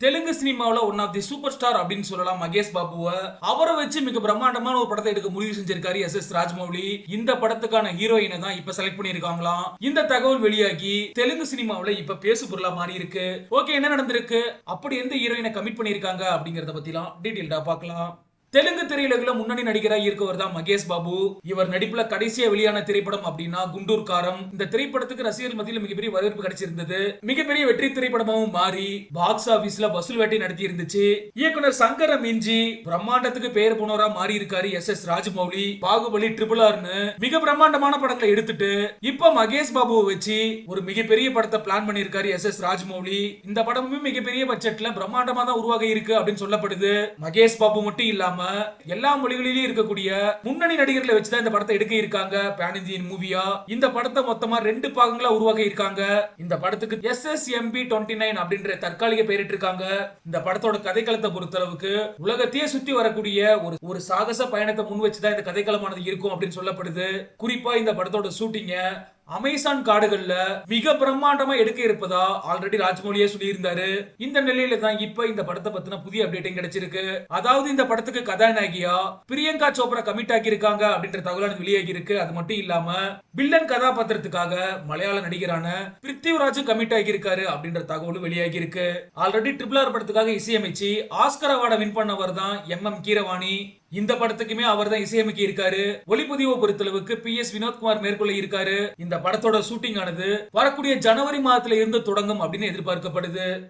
தெலுங்கு சினிமாவுல one of the super star அப்படின்னு சொல்லலாம் மகேஷ் பாபுவ. அவரை வச்சு மிக பிரம்மாண்டமான ஒரு படத்தை எடுக்க முடிவு செஞ்சிருக்காரு எஸ் ராஜமௌலி. இந்த படத்துக்கான ஹீரோயினை தான் இப்ப செலக்ட் பண்ணிருக்காங்களாம். இந்த தகவல் வெளியாகி தெலுங்கு சினிமாவுல இப்ப பேசு பொருளா மாறி இருக்கு. ஓகே, என்ன நடந்திருக்கு, அப்படி எந்த ஹீரோயினை கமிட் பண்ணிருக்காங்க அப்படிங்கறத பத்திலாம் டீடைல்டா பார்க்கலாம். தெலுங்கு திரையுலகில முன்னணி நடிகராக இருக்கவர் தான் மகேஷ் பாபு. இவர் நடிப்புல கடைசியா வெளியான திரைப்படம் அப்படின்னா குண்டூர் காரம். இந்த திரைப்படத்துக்கு ரசிகர்கள் மத்தியில் மிகப்பெரிய வரவேற்பு கிடைச்சிருந்தது. மிகப்பெரிய வெற்றி திரைப்படமாகவும் மாறி பாக்ஸ் ஆபீஸ்ல வசூல் வேட்டை நடத்தி இருந்துச்சு. இயக்குனர் சங்கர மிஞ்சி பிரம்மாண்டத்துக்கு பெயர் போனவரா மாறி இருக்காரு எஸ் ராஜமௌலி. பாகுபலி, ட்ரிபிள் ஆர்னு மிக பிரம்மாண்டமான படங்களை எடுத்துட்டு இப்ப மகேஷ் பாபுவை வச்சு ஒரு மிகப்பெரிய படத்தை பிளான் பண்ணிருக்காரு எஸ் ராஜமௌலி. இந்த படமும் மிகப்பெரிய பட்ஜெட்ல பிரம்மாண்டமா தான் உருவாக இருக்கு அப்படின்னு சொல்லப்படுது. மகேஷ் பாபு மட்டும் இல்லாம எல்லா மொழிகளிலும் இருக்கக்கூடிய முன்னணி நடிகர்களை வச்சுதான் இந்த படத்தை எடுக்க இருக்காங்க. பேன் இந்தியன் மூவியா இந்த படத்தை மொத்தமா 2 பாகங்களா உருவாக இருக்காங்க. இந்த படத்துக்கு SSMB29 அப்படின்ற தற்காலிக பெயரிட்டு இருக்காங்க. இந்த படத்தோட கதைக்களத்தை பொறுத்தளவுக்கு உலகத்தையே சுத்தி வரக்கூடிய ஒரு சாகச பயணத்தை முன் வச்சுதான் இந்த கதைக்களமானது இருக்கும் அப்படின்னு சொல்லப்படுது. குறிப்பா இந்த படத்தோட ஷூட்டிங்க அமேசான் காடுகள்ல மிக பிரம்மாண்டமா எடுக்க இருப்பதா ஆல்ரெடி ராஜமௌலியே சொல்லி இருந்தாரு. இந்த நிலையில தான் இப்ப இந்த படத்தை பத்தின புதிய அப்டேட்டிங் கிடைச்சிருக்கு. அதாவது இந்த படத்துக்கு கதாநாயகியா பிரியங்கா சோப்ரா கமிட் ஆகி இருக்காங்க அப்படின்ற தகவல் வெளியாகி இருக்கு. அது மட்டும் இல்லாம வில்லன் கதாபாத்திரத்துக்காக மலையாள நடிகரான பிருத்திவிராஜ் கமிட் ஆகி இருக்காரு அப்படின்ற தகவலும் வெளியாகி இருக்கு. ஆல்ரெடி ட்ரிபிள் ஆர் படத்துக்காக இசையமைச்சு ஆஸ்கர் அவார்டை வின் பண்ணவர் தான் MM கீரவாணி. இந்த படத்துக்குமே அவர் தான் இசையமைக்க இருக்காரு. ஒளிப்பதிவை பொறுத்தளவுக்கு PS வினோத்குமார் மேற்கொள்ள இருக்காரு. இந்த படத்தோட ஷூட்டிங் ஆனது வரக்கூடிய ஜனவரி மாதத்துல இருந்து தொடங்கும் அப்படின்னு எதிர்பார்க்கப்படுது.